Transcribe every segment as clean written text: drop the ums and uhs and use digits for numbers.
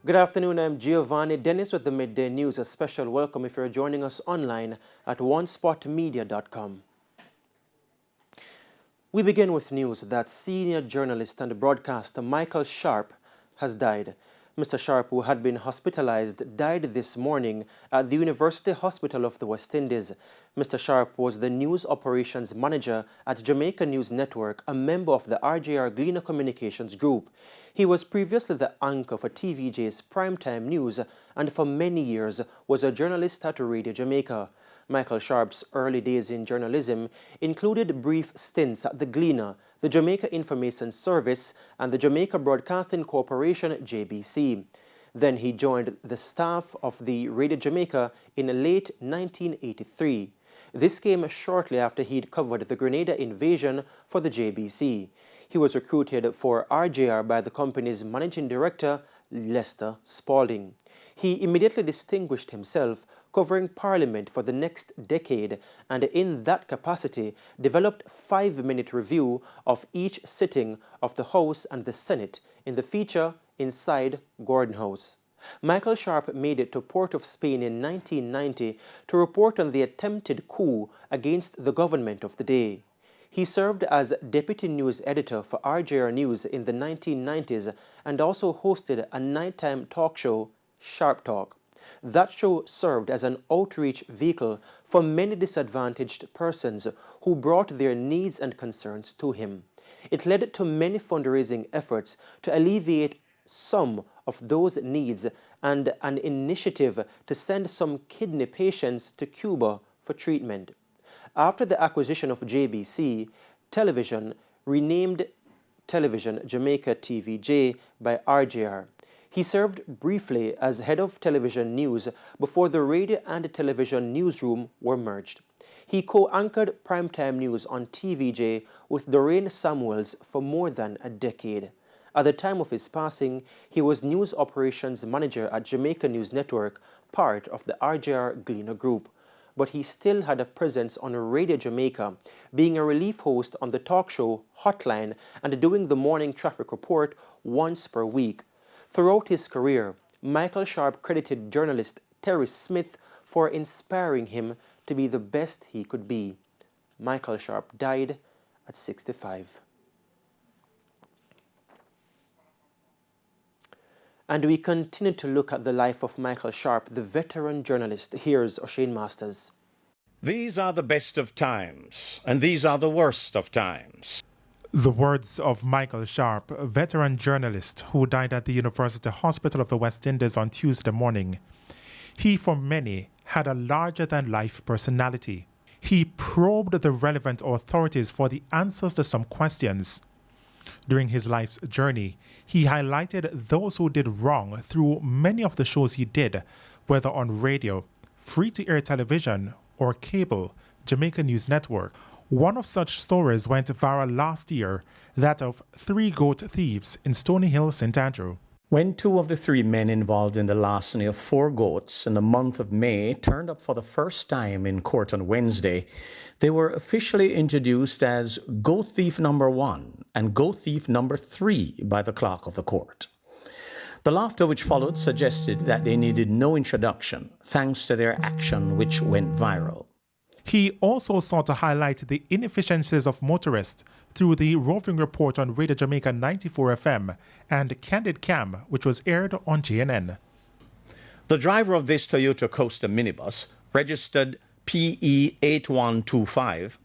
Good afternoon, I'm Giovanni Dennis with the Midday News. A special welcome if you're joining us online at onespotmedia.com. We begin with news that senior journalist and broadcaster Michael Sharpe has died. Mr. Sharpe, who had been hospitalized, died this morning at the University Hospital of the West Indies. Mr. Sharpe was the news operations manager at Jamaica News Network, a member of the RJRGLEANER Communications Group. He was previously the anchor for TVJ's primetime news and for many years was a journalist at Radio Jamaica. Michael Sharpe's early days in journalism included brief stints at the Gleaner, the Jamaica Information Service, and the Jamaica Broadcasting Corporation, JBC. Then he joined the staff of the Radio Jamaica in late 1983. This came shortly after he'd covered the Grenada invasion for the JBC. He was recruited for RJR by the company's managing director, Lester Spalding. He immediately distinguished himself covering Parliament for the next decade and in that capacity developed a 5-minute review of each sitting of the House and the Senate in the feature Inside Gordon House. Michael Sharpe made it to Port of Spain in 1990 to report on the attempted coup against the government of the day. He served as deputy news editor for RJR News in the 1990s and also hosted a nighttime talk show, Sharpe Talk. That show served as an outreach vehicle for many disadvantaged persons who brought their needs and concerns to him. It led to many fundraising efforts to alleviate some of those needs and an initiative to send some kidney patients to Cuba for treatment. After the acquisition of JBC, television renamed Television Jamaica TVJ by RJR. He served briefly as head of television news before the radio and television newsroom were merged. He co-anchored primetime news on TVJ with Doreen Samuels for more than a decade. At the time of his passing, he was news operations manager at Jamaica News Network, part of the RJRGLEANER group. But he still had a presence on Radio Jamaica, being a relief host on the talk show Hotline and doing the morning traffic report once per week. Throughout his career, Michael Sharpe credited journalist Terry Smith for inspiring him to be the best he could be. Michael Sharpe died at 65. And we continue to look at the life of Michael Sharpe, the veteran journalist. Here's O'Shane Masters. These are the best of times, and these are the worst of times. The words of Michael Sharpe, a veteran journalist who died at the University Hospital of the West Indies on Tuesday morning. He, for many, had a larger-than-life personality. He probed the relevant authorities for the answers to some questions. During his life's journey, he highlighted those who did wrong through many of the shows he did, whether on radio, free-to-air television, or cable, Jamaica News Network. One of such stories went viral last year, that of 3 goat thieves in Stony Hill, St. Andrew. When 2 of the 3 men involved in the larceny of 4 goats in the month of May turned up for the first time in court on Wednesday, they were officially introduced as goat thief number 1 and goat thief number 3 by the clerk of the court. The laughter which followed suggested that they needed no introduction, thanks to their action which went viral. He also sought to highlight the inefficiencies of motorists through the roving report on Radio Jamaica 94 FM and Candid Cam, which was aired on JNN. The driver of this Toyota Coaster minibus, registered PE 8125,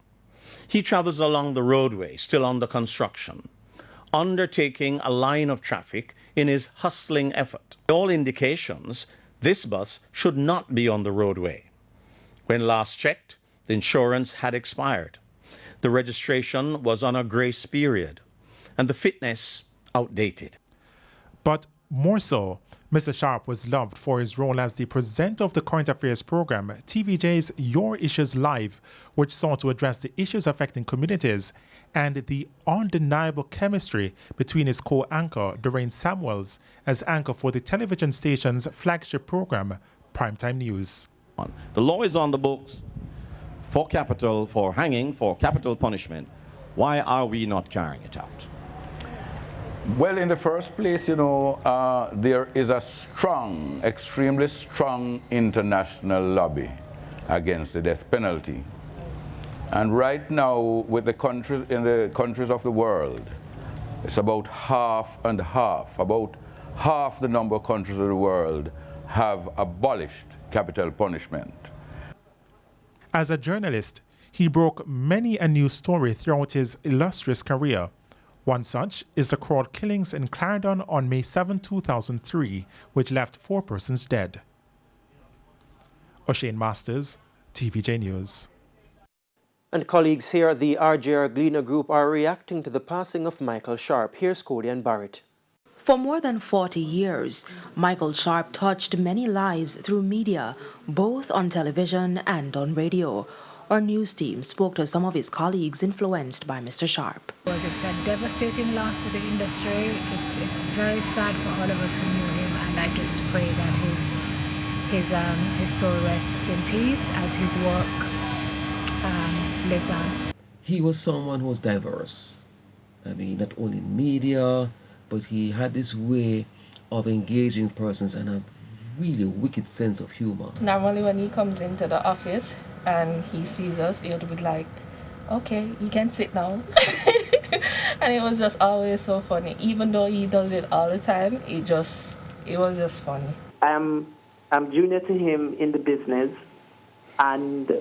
he travels along the roadway still under construction, undertaking a line of traffic in his hustling effort. All indications, this bus should not be on the roadway. When last checked, the insurance had expired. The registration was on a grace period, and the fitness outdated. But more so, Mr. Sharpe was loved for his role as the presenter of the current affairs program, TVJ's Your Issues Live, which sought to address the issues affecting communities, and the undeniable chemistry between his co-anchor, Doreen Samuels, as anchor for the television station's flagship program, Primetime News. The law is on the books for capital, for hanging, for capital punishment. Why are we not carrying it out? Well, in the first place, there is a strong, extremely strong international lobby against the death penalty. And right now, with the countries in the countries of the world, it's about half and half. About half the number of countries of the world have abolished capital punishment. As a journalist, he broke many a news story throughout his illustrious career. One such is the crowd killings in Clarendon on May 7, 2003, which left 4 persons dead. O'Shane Masters, TVJ News. And colleagues here at the RJRGLEANER group are reacting to the passing of Michael Sharpe. Here's Cody and Barrett. For more than 40 years, Michael Sharpe touched many lives through media, both on television and on radio. Our news team spoke to some of his colleagues influenced by Mr. Sharpe. It's a devastating loss for the industry. It's very sad for all of us who knew him, and I just pray that his soul rests in peace as his work lives on. He was someone who was diverse. I mean, not only in media, but he had this way of engaging persons and a really wicked sense of humor. Normally when he comes into the office and he sees us, he'll be like, okay, you can sit down. And it was just always so funny. Even though he does it all the time, it was just funny. I'm junior to him in the business and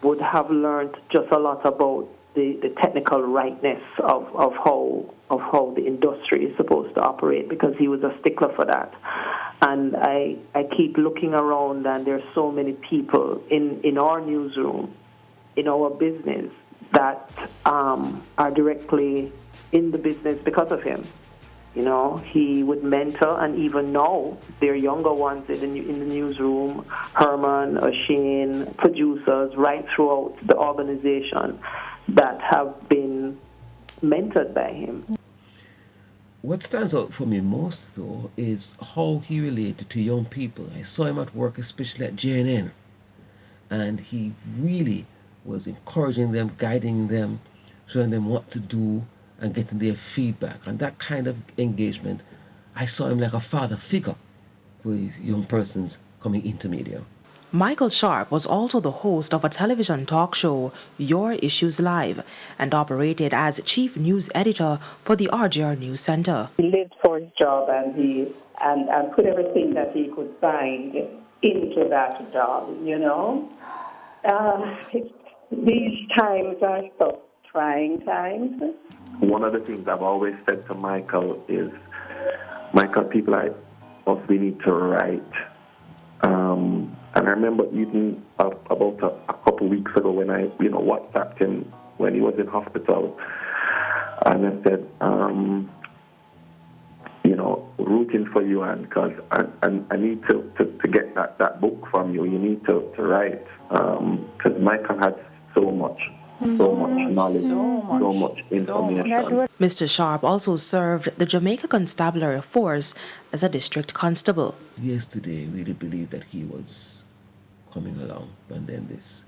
would have learned just a lot about the technical rightness of how the industry is supposed to operate, because he was a stickler for that. And I keep looking around, and there's so many people in our newsroom, in our business, that are directly in the business because of him. You know, he would mentor, and even now, they're younger ones in the newsroom, Herman, O'Shane, producers, right throughout the organization that have been mentored by him. What stands out for me most, though, is how he related to young people. I saw him at work, especially at JNN, and he really was encouraging them, guiding them, showing them what to do, and getting their feedback. And that kind of engagement, I saw him like a father figure for these young persons coming into media. Michael Sharpe was also the host of a television talk show, Your Issues Live, and operated as chief news editor for the RJR News Center. He lived for his job, and he put everything that he could find into that job, you know. These times are so trying times. One of the things I've always said to Michael is, Michael, people like us, we need to write. And I remember even about a couple of weeks ago when I, WhatsApped him when he was in hospital, and I said, rooting for you, and because I need to get that book from you. You need to write, because Michael had so much knowledge, so much information. Mr. Sharpe also served the Jamaica Constabulary Force as a district constable. Yesterday, really believed that he was coming along, and then this.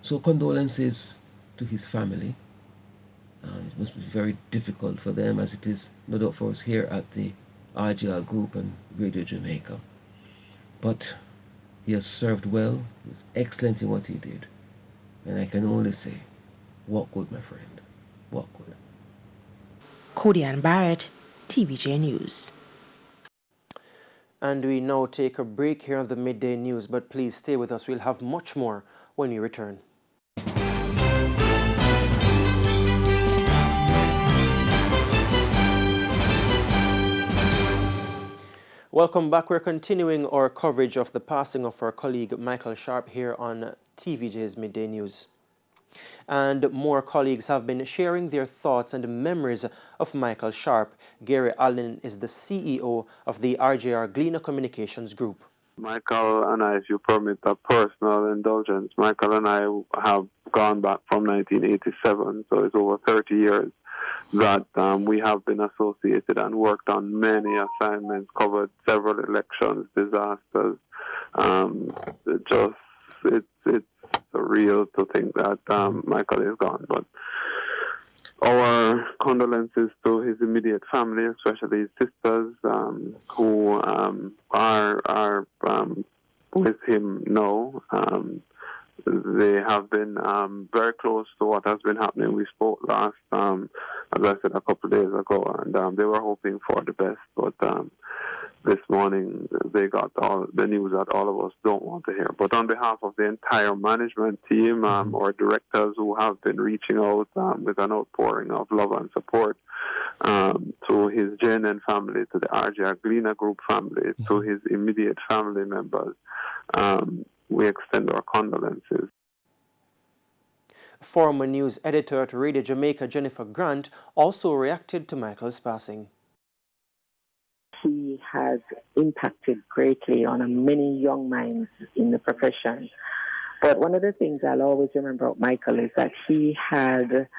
So condolences to his family. It must be very difficult for them, as it is no doubt for us here at the RJR Group and Radio Jamaica. But he has served well. He was excellent in what he did. And I can only say, walk good, my friend. Walk good. Cody and Barrett, TVJ News. And we now take a break here on the Midday News, but please stay with us. We'll have much more when we return. Welcome back. We're continuing our coverage of the passing of our colleague Michael Sharpe here on TVJ's Midday News. And more colleagues have been sharing their thoughts and memories of Michael Sharpe. Gary Allen is the CEO of the RJRGLEANER Communications Group. Michael and I, if you permit a personal indulgence, Michael and I have gone back from 1987, so it's over 30 years that we have been associated and worked on many assignments, covered several elections, disasters. It's surreal to think that Michael is gone, but our condolences to his immediate family, especially his sisters who are with him now. They have been very close to what has been happening. We spoke last, as I said, a couple of days ago, and they were hoping for the best. But this morning, they got all the news that all of us don't want to hear. But on behalf of the entire management team, or directors who have been reaching out with an outpouring of love and support to his JNN family, to the RJRGLEANER group family, to his immediate family members, we extend our condolences. Former news editor at Radio Jamaica, Jennifer Grant, also reacted to Michael's passing. He has impacted greatly on many young minds in the profession. But one of the things I'll always remember about Michael is that he had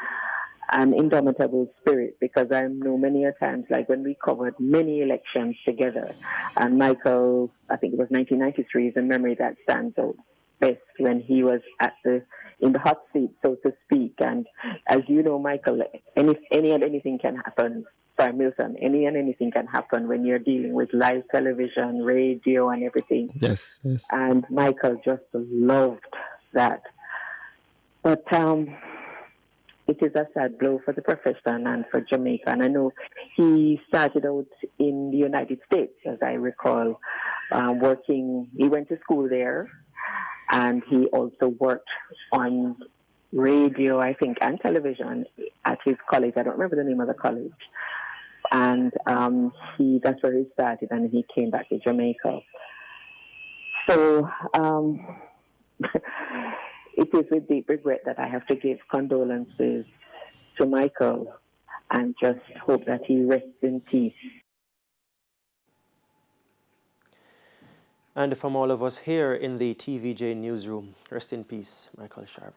an indomitable spirit, because I know many a times, like when we covered many elections together, and Michael, I think it was 1993, is a memory that stands out best, when he was in the hot seat, so to speak. And as you know, Michael, anything can happen. Sorry, MILTON, anything can happen when you're dealing with live television, radio, and everything. Yes. And Michael just loved that. But it is a sad blow for the profession and for Jamaica. And I know he started out in the United States, as I recall, working. He went to school there, and he also worked on radio, I think, and television at his college. I don't remember the name of the college. And that's where he started, and he came back to Jamaica. So it is with deep regret that I have to give condolences to Michael, and just hope that he rests in peace. And from all of us here in the TVJ newsroom, rest in peace, Michael Sharpe.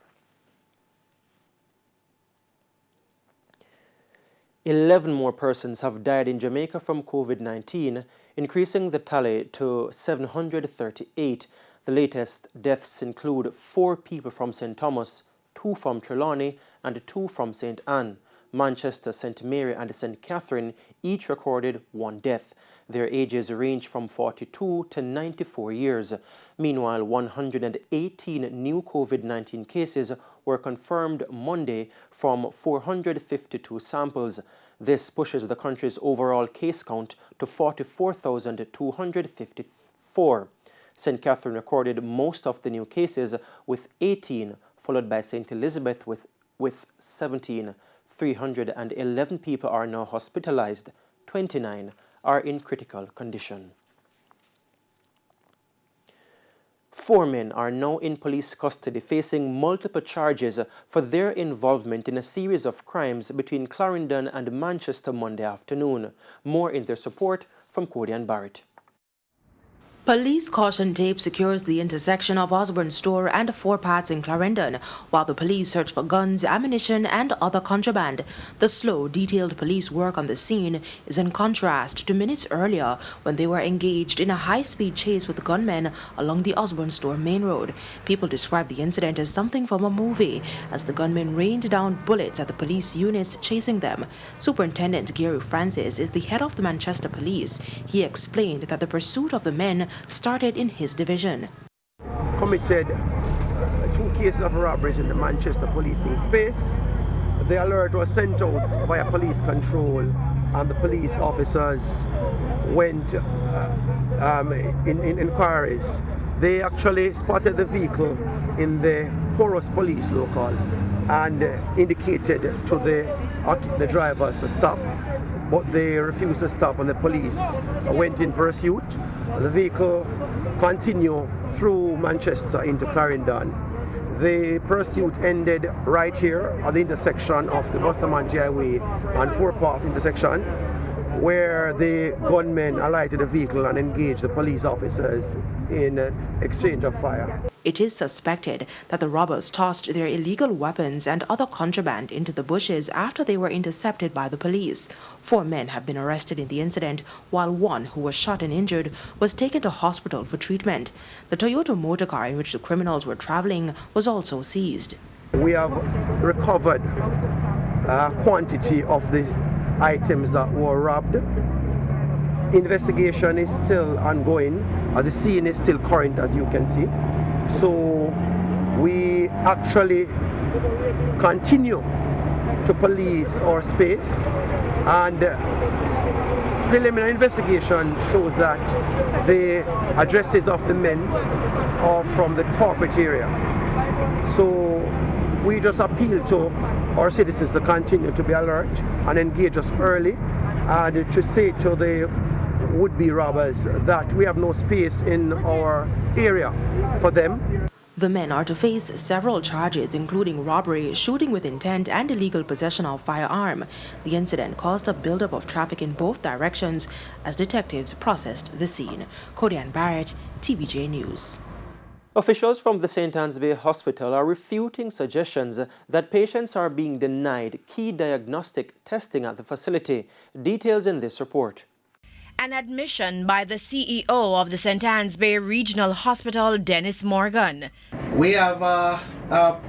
11 more persons have died in Jamaica from COVID-19, increasing the tally to 738. The latest deaths include 4 people from St. Thomas, 2 from Trelawney, and 2 from St. Anne. Manchester, St. Mary, and St. Catherine each recorded 1 death. Their ages range from 42 to 94 years. Meanwhile, 118 new COVID-19 cases were confirmed Monday from 452 samples. This pushes the country's overall case count to 44,254. St. Catherine recorded most of the new cases with 18, followed by St. Elizabeth with 17. 311 people are now hospitalized. 29 are in critical condition. 4 men are now in police custody facing multiple charges for their involvement in a series of crimes between Clarendon and Manchester Monday afternoon. More in their support from Cody and Barrett. Police caution tape secures the intersection of Osborne Store and 4 Paths in Clarendon, while the police search for guns, ammunition, and other contraband. The slow, detailed police work on the scene is in contrast to minutes earlier when they were engaged in a high-speed chase with gunmen along the Osborne Store main road. People describe the incident as something from a movie, as the gunmen rained down bullets at the police units chasing them. Superintendent Gary Francis is the head of the Manchester Police. He explained that the pursuit of the men started in his division. Committed 2 cases of robberies in the Manchester policing space. The alert was sent out via police control, and the police officers went in inquiries. They actually spotted the vehicle in the Porous Police local and indicated to the drivers to stop, but they refused to stop, and the police went in pursuit. The vehicle continued through Manchester into Clarendon. The pursuit ended right here at the intersection of the Bustamante Highway and 4 Path intersection, where the gunmen alighted the vehicle and engaged the police officers in exchange of fire. It is suspected that the robbers tossed their illegal weapons and other contraband into the bushes after they were intercepted by the police. 4 men have been arrested in the incident, while 1 who was shot and injured was taken to hospital for treatment. The Toyota motor car in which the criminals were traveling was also seized. We have recovered quantity of the items that were robbed. Investigation is still ongoing, as the scene is still current, as you can see. So we actually continue to police our space, and preliminary investigation shows that the addresses of the men are from the corporate area. So we just appeal to our citizens to continue to be alert and engage us early, and to say to the would-be robbers that we have no space in our area for them. The men are to face several charges, including robbery, shooting with intent, and illegal possession of firearm. The incident caused a buildup of traffic in both directions as detectives processed the scene. Kodian Barrett, TVJ News. Officials from the St. Anne's Bay Hospital are refuting suggestions that patients are being denied key diagnostic testing at the facility. Details in this report. An admission by the CEO of the St. Anne's Bay Regional Hospital, Dennis Morgan. We have a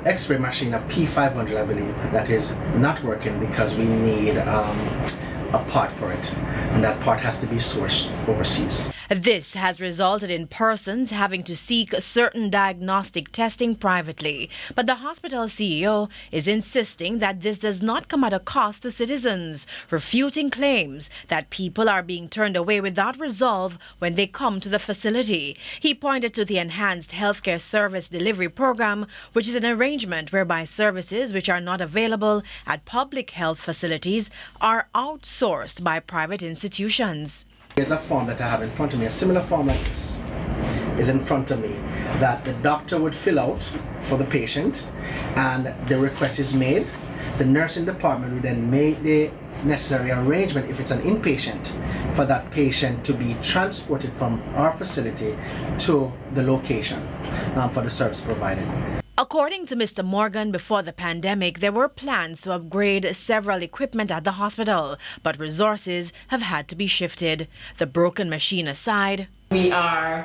X-ray machine, a P500, I believe, that is not working because we need a part for it, and that part has to be sourced overseas. This has resulted in persons having to seek certain diagnostic testing privately. But the hospital CEO is insisting that this does not come at a cost to citizens, refuting claims that people are being turned away without resolve when they come to the facility. He pointed to the Enhanced Healthcare Service Delivery Program, which is an arrangement whereby services which are not available at public health facilities are outsourced by private institutions. Here's a form that I have in front of me, a similar form like this is in front of me, that the doctor would fill out for the patient, and the request is made. The nursing department would then make the necessary arrangement, if it's an inpatient, for that patient to be transported from our facility to the location for the service provided. According to Mr. Morgan, before the pandemic, there were plans to upgrade several equipment at the hospital, but resources have had to be shifted. The broken machine aside, we are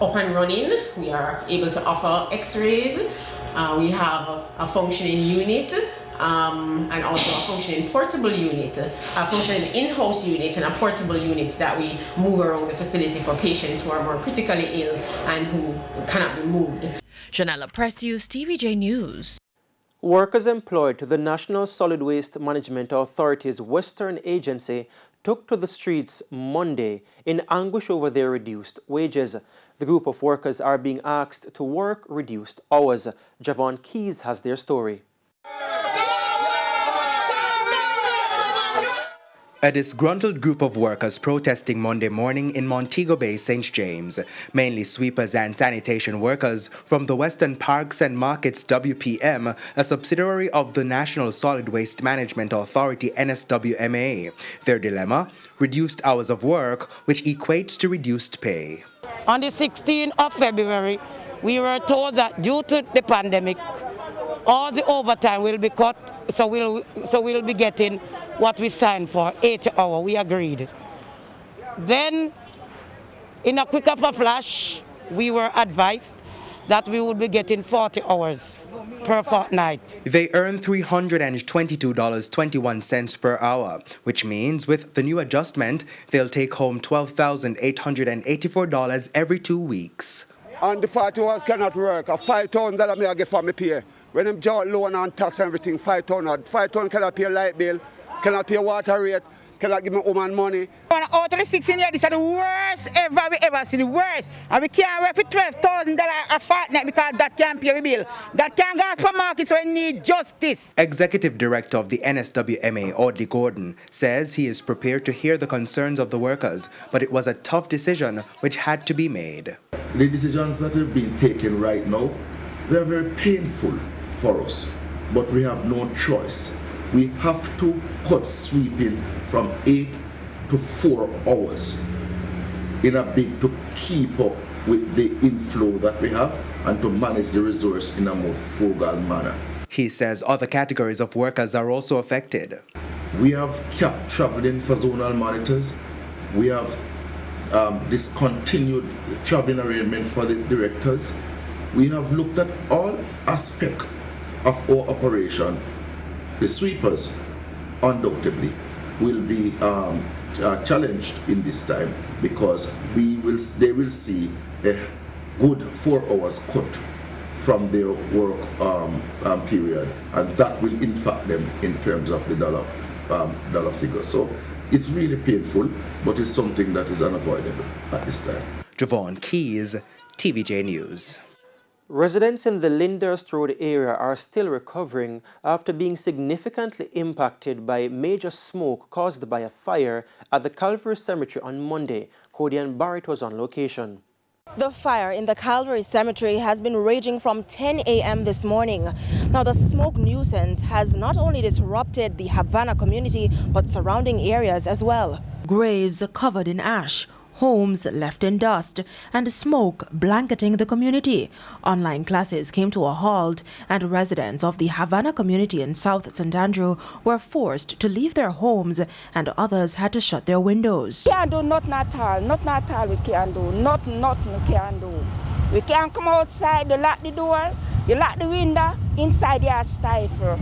up and running. We are able to offer x-rays. We have a functioning unit and also a functioning portable unit, a functioning in-house unit and a portable unit that we move around the facility for patients who are more critically ill and who cannot be moved. Janella Precious, TVJ News. Workers employed to the National Solid Waste Management Authority's Western Agency took to the streets Monday in anguish over their reduced wages. The group of workers are being asked to work reduced hours. Javon Keys has their story. A disgruntled group of workers protesting Monday morning in Montego Bay, St. James, mainly sweepers and sanitation workers from the Western Parks and Markets WPM, a subsidiary of the National Solid Waste Management Authority NSWMA. Their dilemma? Reduced hours of work, which equates to reduced pay. On the 16th of February, we were told that due to the pandemic, all the overtime will be cut, so we'll be getting what we signed for, 80 hours. We agreed. Then, in a quick of a flash, we were advised that we would be getting 40 hours per fortnight. They earn $322.21 per hour, which means with the new adjustment, they'll take home $12,884 every 2 weeks. And the 40 hours cannot work. A $5,000 I get for me pay. When I'm job loan and tax and everything, $5,000 cannot pay light bill, cannot pay water rate, cannot give me woman money. Out of the 16 years, this is the worst we ever see, the worst. And we can't work for $12,000 a fortnight because that can't pay a bill. That can't go for market, so we need justice. Executive Director of the NSWMA, Audley Gordon, says he is prepared to hear the concerns of the workers, but it was a tough decision which had to be made. The decisions that are being taken right now, they are very painful for us, but we have no choice. We have to cut sweeping from 8 to 4 hours in a bid to keep up with the inflow that we have and to manage the resource in a more frugal manner. He says other categories of workers are also affected. We have capped traveling for zonal monitors. We have discontinued traveling arrangement for the directors. We have looked at all aspects of our operation The sweepers undoubtedly will be challenged in this time because they will see a good 4 hours cut from their work period, and that will impact them in terms of the dollar figure. So it's really painful, but it's something that is unavoidable at this time. Javon Keys, TVJ News. Residents in the Lyndhurst Road area are still recovering after being significantly impacted by major smoke caused by a fire at the Calvary Cemetery on Monday. Codian Barrett was on location. The fire in the Calvary Cemetery has been raging from 10 a.m. this morning. Now, the smoke nuisance has not only disrupted the Havana community, but surrounding areas as well. Graves covered in ash, homes left in dust, and smoke blanketing the community. Online classes came to a halt, and residents of the Havana community in South St. Andrew were forced to leave their homes, and others had to shut their windows. We can't do nothing at all, we can't do, nothing we can't do. We can't come outside, you lock the door, you lock the window, inside you are stifled.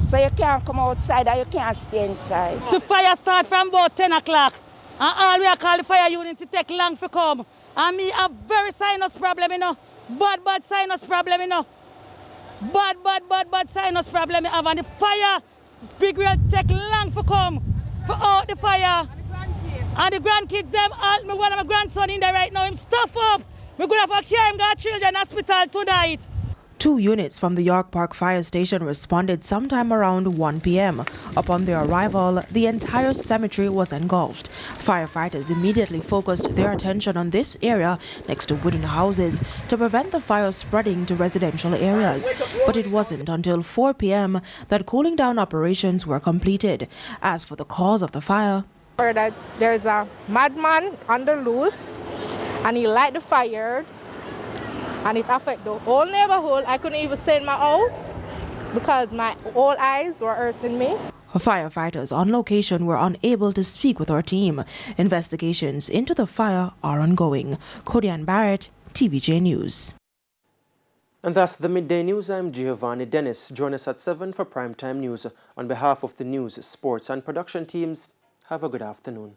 So you can't come outside or you can't stay inside. The fire start from about 10 o'clock. And all we are call the fire unit to take long to come. And me have very sinus problem, you know. Bad sinus problem, you know. Bad sinus problem I have. And the fire, big will take long to come for out the fire. And the grandkids, them, all, one of my grandson in there right now, him stuff up. We're going to have to carry him to children hospital tonight. 2 units from the York Park Fire Station responded sometime around 1 p.m. Upon their arrival, the entire cemetery was engulfed. Firefighters immediately focused their attention on this area next to wooden houses to prevent the fire spreading to residential areas. But it wasn't until 4 p.m. that cooling down operations were completed. As for the cause of the fire, there's a madman on the loose and he light the fire. And it affected the whole neighborhood. I couldn't even stay in my house because my whole eyes were hurting me. Firefighters on location were unable to speak with our team. Investigations into the fire are ongoing. Codian Barrett, TVJ News. And that's the Midday News. I'm Giovanni Dennis. Join us at 7 for Primetime News. On behalf of the news, sports and production teams, have a good afternoon.